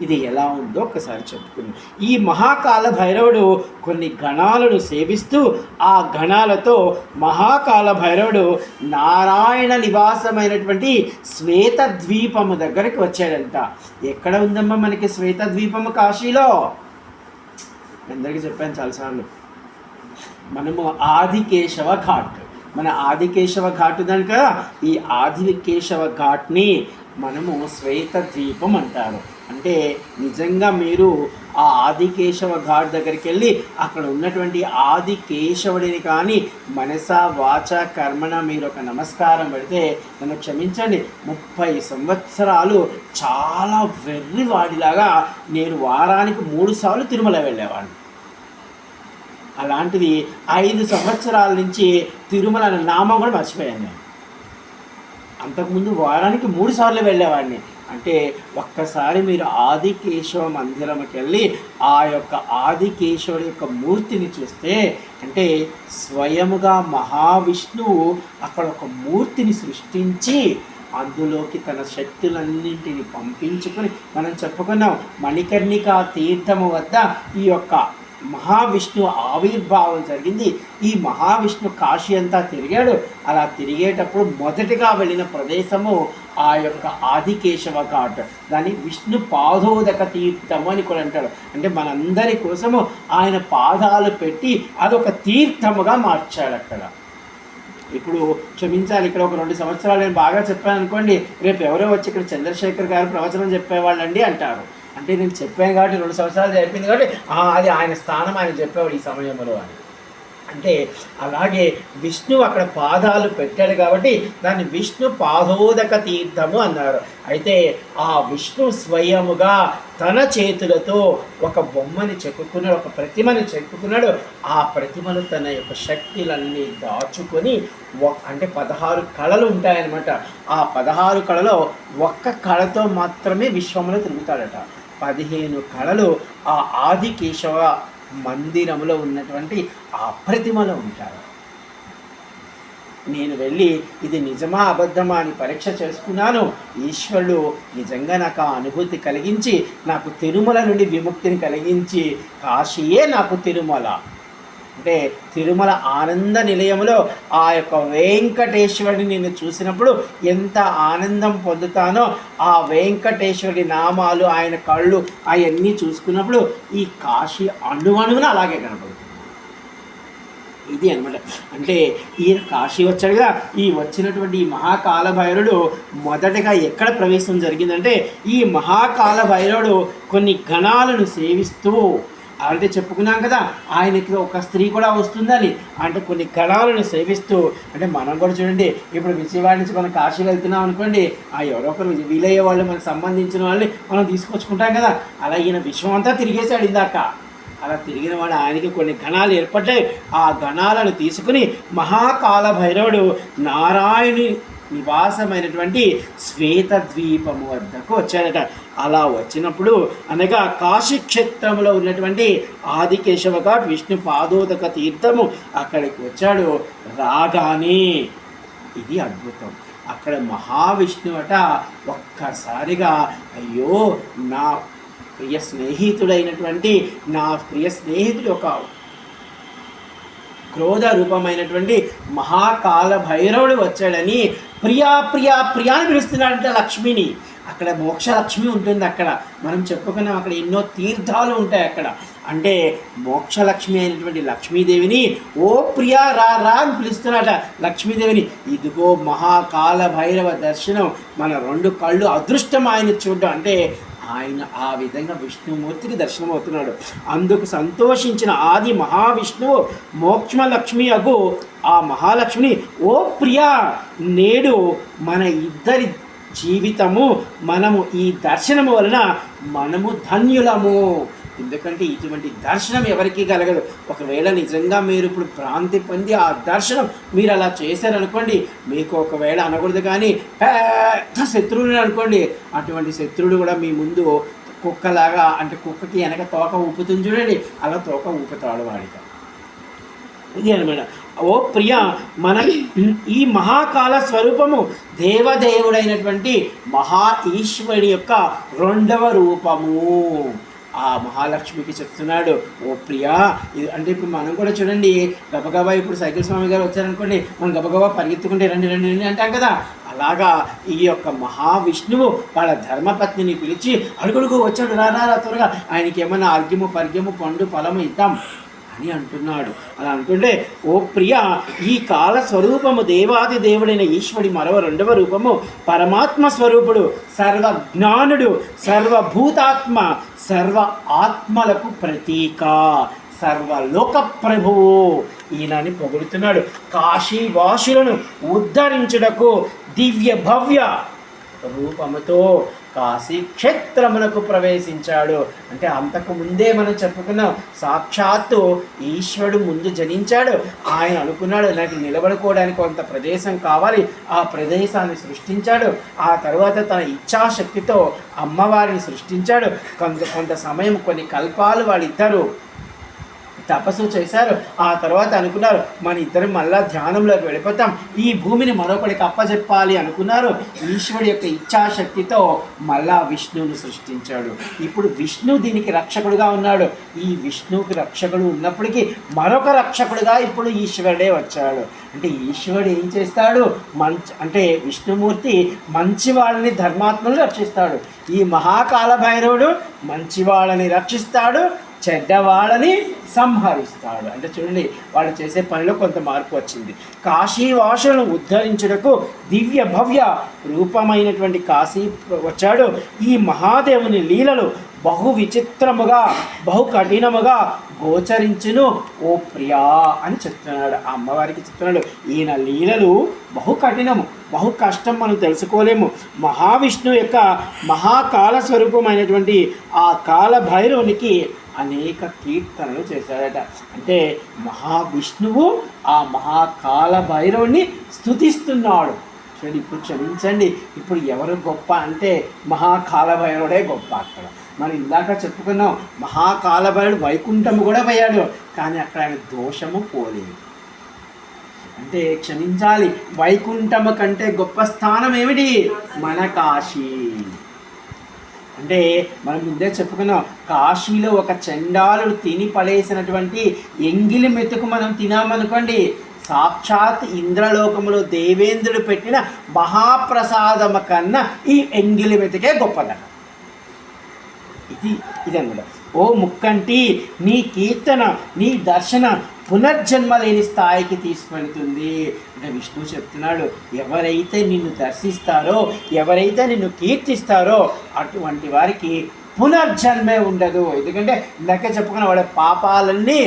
ఇది ఎలా ఉందో ఒకసారి చెప్పుకుందాం. ఈ మహాకాల భైరవుడు కొన్ని గణాలను సేవిస్తూ ఆ గణాలతో మహాకాల భైరవుడు నారాయణ నివాసమైనటువంటి శ్వేతద్వీపము దగ్గరికి వచ్చాడంట. ఎక్కడ ఉందమ్మా మనకి శ్వేతద్వీపము? కాశీలో. అందరికీ చెప్పాను చాలాసార్లు. మనము ఆదికేశవ ఘాట్, మన ఆదికేశవ ఘాట్ దాని కదా, ఈ ఆదికేశవ ఘాట్ని మనము శ్వేతద్వీపం అంటారు. అంటే నిజంగా మీరు ఆ ఆదికేశవ ఘాట్ దగ్గరికి వెళ్ళి అక్కడ ఉన్నటువంటి ఆదికేశవుడిని కానీ మనస వాచ కర్మణ మీరు ఒక నమస్కారం పెడితే, నన్ను క్షమించండి, 30 సంవత్సరాలు చాలా వెర్రివాడిలాగా నేను వారానికి 3 సార్లు తిరుమల వెళ్ళేవాడిని. అలాంటిది 5 సంవత్సరాల నుంచి తిరుమల నామం కూడా మర్చిపోయాను నేను. అంతకుముందు వారానికి 3 సార్లు వెళ్ళేవాడిని. అంటే ఒక్కసారి మీరు ఆదికేశవ మందిరంకి వెళ్ళి ఆ యొక్క ఆదికేశవుడి యొక్క మూర్తిని చూస్తే, అంటే స్వయముగా మహావిష్ణువు అక్కడ ఒక మూర్తిని సృష్టించి అందులోకి తన శక్తులన్నింటినీ పంపించుకొని, మనం చెప్పుకున్నాం మణికర్ణికా తీర్థము వద్ద ఈ యొక్క మహావిష్ణు ఆవిర్భావం జరిగింది. ఈ మహావిష్ణు కాశీ అంతా తిరిగాడు. అలా తిరిగేటప్పుడు మొదటిగా వెళ్ళిన ప్రదేశము ఆ యొక్క ఆదికేశవ ఘాట్. దాన్ని విష్ణు పాదోదక తీర్థము అని కూడా అంటారు. అంటే మనందరి కోసము ఆయన పాదాలు పెట్టి అదొక తీర్థముగా మార్చాడు అక్కడ. ఇప్పుడు క్షమించాలి, ఇక్కడ ఒక 2 సంవత్సరాలు నేను బాగా చెప్పాను అనుకోండి, రేపు ఎవరో వచ్చి ఇక్కడ చంద్రశేఖర్ గారు ప్రవచనం చెప్పేవాళ్ళండి అంటారు. అంటే నేను చెప్పాను కాబట్టి 2 సంవత్సరాలు చెప్పింది కాబట్టి అది ఆయన స్థానం, ఆయన చెప్పేవాడు ఈ సమయంలో అని. అంటే అలాగే విష్ణువు అక్కడ పాదాలు పెట్టాడు కాబట్టి దాన్ని విష్ణు పాదోదక తీర్థము అన్నారు. అయితే ఆ విష్ణు స్వయముగా తన చేతులతో ఒక బొమ్మని చెక్కుకున్నాడు, ఒక ప్రతిమని చెక్కుకున్నాడు. ఆ ప్రతిమను తన యొక్క శక్తులన్నీ దాచుకొని, అంటే 16 కళలు ఉంటాయన్నమాట. ఆ 16 కళలో ఒక్క కళతో మాత్రమే విశ్వంలో తిరుగుతాడట. 15 కళలు ఆ ఆదికేశవ మందిరంలో ఉన్నటువంటి ఆ ప్రతిమలో ఉంటారు. నేను వెళ్ళి ఇది నిజమా అబద్ధమా అని పరీక్ష చేసుకున్నాను. ఈశ్వరుడు నిజంగా నాకు ఆ అనుభూతి కలిగించి, నాకు తిరుమల నుండి విముక్తిని కలిగించి, కాశీయే నాకు తిరుమల. అంటే తిరుమల ఆనంద నిలయంలో ఆ యొక్క వెంకటేశ్వరుడిని నేను చూసినప్పుడు ఎంత ఆనందం పొందుతానో, ఆ వెంకటేశ్వరుడి నామాలు, ఆయన కళ్ళు అవన్నీ చూసుకున్నప్పుడు ఈ కాశీ అణువణువున అలాగే కనపడుతుంది. ఇది అనమాట. అంటే ఈయన కాశీ వచ్చాడుగా, ఈ వచ్చినటువంటి ఈ మహాకాల భైరవుడు మొదటగా ఎక్కడ ప్రవేశం జరిగిందంటే, ఈ మహాకాల భైరవుడు కొన్ని గణాలను సేవిస్తూ, అంటే చెప్పుకున్నాం కదా ఆయనకి ఒక స్త్రీ కూడా వస్తుందని, అంటే కొన్ని గణాలను సేవిస్తూ, అంటే మనం కూడా చూడండి, ఇప్పుడు విజయవాడ నుంచి మనం కాశీ వెళ్తున్నాం అనుకోండి, ఎవరో ఒకరు వీలయ్యే వాళ్ళు మనకు సంబంధించిన వాళ్ళని మనం తీసుకొచ్చుకుంటాం కదా. అలా ఈయన విశ్వం అంతా తిరిగేశాడు ఇందాక. అలా తిరిగిన వాడు ఆయనకి కొన్ని గణాలు ఏర్పడ్డాయి. ఆ గణాలను తీసుకుని మహాకాల భైరవుడు నారాయణి నివాసమైనటువంటి శ్వేతద్వీపము వద్దకు వచ్చాడట. అలా వచ్చినప్పుడు అనగా కాశీక్షేత్రంలో ఉన్నటువంటి ఆదికేశవ ఘాట్ విష్ణు పాదోదక తీర్థము అక్కడికి వచ్చాడు. రాగానే ఇది అద్భుతం, అక్కడ మహావిష్ణువు అట ఒక్కసారిగా, అయ్యో నా ప్రియ స్నేహితుడైనటువంటి, నా ప్రియ స్నేహితుడు ఒక క్రోధ రూపమైనటువంటి మహాకాల భైరవుడు వచ్చాడని ప్రియా ప్రియా ప్రియా అని పిలుస్తున్నాడంటే లక్ష్మిని. అక్కడ మోక్షలక్ష్మి ఉంటుంది. అక్కడ మనం చెప్పుకున్నాం, అక్కడ ఎన్నో తీర్థాలు ఉంటాయి అక్కడ. అంటే మోక్షలక్ష్మి అయినటువంటి లక్ష్మీదేవిని ఓ ప్రియా రా రా అని పిలుస్తున్నాట లక్ష్మీదేవిని. ఇదిగో మహాకాల భైరవ దర్శనం, మన 2 కళ్ళు అదృష్టం ఆయన చూడడం. అంటే ఆయన ఆ విధంగా విష్ణుమూర్తికి దర్శనం అవుతున్నాడు. అందుకు సంతోషించిన ఆది మహావిష్ణువు మోక్షలక్ష్మి అగు ఆ మహాలక్ష్మిని, ఓ ప్రియా, నేడు మన ఇద్దరి జీవితము, మనము ఈ దర్శనము వలన మనము ధన్యులము. ఎందుకంటే ఇటువంటి దర్శనం ఎవరికి కలగదు. ఒకవేళ నిజంగా మీరు ఇప్పుడు భ్రాంతి పొంది ఆ దర్శనం మీరు అలా చేశారనుకోండి, మీకు ఒకవేళ అనకూడదు కానీ పెద్ద శత్రువుని అనుకోండి, అటువంటి శత్రువుడు కూడా మీ ముందు కుక్కలాగా, అంటే కుక్కకి వెనక తోక ఊపుతుంది చూడండి, అలా తోక ఊపుతాడు వాడికి. ఇది అనమాట. ఓ ప్రియ, మన ఈ మహాకాల స్వరూపము దేవదేవుడైనటువంటి మహా ఈశ్వరుడి యొక్క రెండవ రూపము. ఆ మహాలక్ష్మికి చెప్తున్నాడు, ఓ ప్రియా, ఇది అంటే ఇప్పుడు మనం కూడా చూడండి, గబగబా ఇప్పుడు సైకిల్ స్వామి గారు వచ్చారనుకోండి, మనం గబగబా పరిగెత్తుకుంటే రండి రండి రండి అంటాం కదా. అలాగా ఈ యొక్క మహావిష్ణువు వాళ్ళ ధర్మపత్నిని పిలిచి, అడుగుడుగు వచ్చాడు, రా త్వరగా, ఆయనకి ఏమన్నా అర్ఘ్యము పర్ఘ్యము పండు ఫలము ఇద్దాం అని అంటున్నాడు. అలా అంటుంటే, ఓ ప్రియ, ఈ కాల స్వరూపము దేవాది దేవుడైన ఈశ్వడి మరో రెండవ రూపము పరమాత్మ స్వరూపుడు, సర్వజ్ఞానుడు, సర్వభూతాత్మ, సర్వ ఆత్మలకు ప్రతీక, సర్వలోక ప్రభువు ఈయనని పొగుడుతున్నాడు. కాశీవాసులను ఉద్ధరించుటకు దివ్య భవ్య రూపముతో కాశీ క్షేత్రమునకు ప్రవేశించాడు. అంటే అంతకు ముందే మనం చెప్పుకున్నాం, సాక్షాత్తు ఈశ్వరుడు ముందు జనించాడు. ఆయన అనుకున్నాడు, నాకు నిలబడుకోవడానికి కొంత ప్రదేశం కావాలి, ఆ ప్రదేశాన్ని సృష్టించాడు. ఆ తర్వాత తన ఇచ్ఛాశక్తితో అమ్మవారిని సృష్టించాడు. కొంత సమయం, కొన్ని కల్పాలు వాళ్ళిద్దరూ తపస్సు చేశారు. ఆ తర్వాత అనుకున్నారు, మన ఇద్దరం మళ్ళా ధ్యానంలోకి వెళ్ళిపోతాం, ఈ భూమిని మరొకడికి అప్పచెప్పాలి అనుకున్నారు. ఈశ్వరుడి యొక్క ఇచ్ఛాశక్తితో మళ్ళా విష్ణువుని సృష్టించాడు. ఇప్పుడు విష్ణు దీనికి రక్షకుడుగా ఉన్నాడు. ఈ విష్ణువుకి రక్షకుడు ఉన్నప్పటికీ మరొక రక్షకుడుగా ఇప్పుడు ఈశ్వరుడే వచ్చాడు. అంటే ఈశ్వరుడు ఏం చేస్తాడు, అంటే విష్ణుమూర్తి మంచి వాళ్ళని, ధర్మాత్మని రక్షిస్తాడు. ఈ మహాకాల భైరవుడు మంచి వాళ్ళని రక్షిస్తాడు, చెడ్డవాళ్ళని సంహరిస్తాడు. అంటే చూడండి, వాళ్ళు చేసే పనిలో కొంత మార్పు వచ్చింది. కాశీవాసులను ఉద్ధరించుటకు దివ్య భవ్య రూపమైనటువంటి కాశీ వచ్చాడు. ఈ మహాదేవుని లీలలు బహు విచిత్రముగా, బహు కఠినముగా గోచరించును ఓ ప్రియా అని చెప్తున్నాడు. ఆ అమ్మవారికి చెప్తున్నాడు, ఈయన లీలలు బహు కఠినము, బహు కష్టం, మనం తెలుసుకోలేము. మహావిష్ణువు యొక్క మహాకాల స్వరూపమైనటువంటి ఆ కాల భైరవునికి అనేక కీర్తనలు చేశాడట. అంటే మహావిష్ణువు ఆ మహాకాల భైరవుని స్తుతిస్తున్నాడు. చూడండి, ఇప్పుడు క్షమించండి, ఇప్పుడు ఎవరు గొప్ప అంటే మహాకాల భైరవుడే గొప్ప. అక్కడ మనం ఇందాక చెప్పుకున్నాం, మహాకాల భైరవుడు వైకుంఠము కూడా పోయాడు, కానీ అక్కడ ఆయన దోషము పోలేదు. అంటే క్షమించాలి, వైకుంఠము కంటే గొప్ప స్థానం ఏమిటి, మన కాశీ. అంటే మనం ముందే చెప్పుకున్నాం, కాశీలో ఒక చండాలుడు తిని పడేసినటువంటి ఎంగిలి మెతుకు మనం తినామనుకోండి, సాక్షాత్ ఇంద్రలోకములో దేవేంద్రుడు పెట్టిన మహాప్రసాదము కన్నా ఈ ఎంగిలి మెతుకే గొప్పదట. ఇదన్నమాట. ఓ ముక్కంటి, నీ కీర్తన, నీ దర్శన పునర్జన్మ లేని స్థాయికి తీసుకెళ్తుంది. అంటే విష్ణువు చెప్తున్నాడు, ఎవరైతే నిన్ను దర్శిస్తారో, ఎవరైతే నిన్ను కీర్తిస్తారో అటువంటి వారికి పునర్జన్మే ఉండదు. ఎందుకంటే ఇందాకే చెప్పుకున్న, వాడి పాపాలన్నీ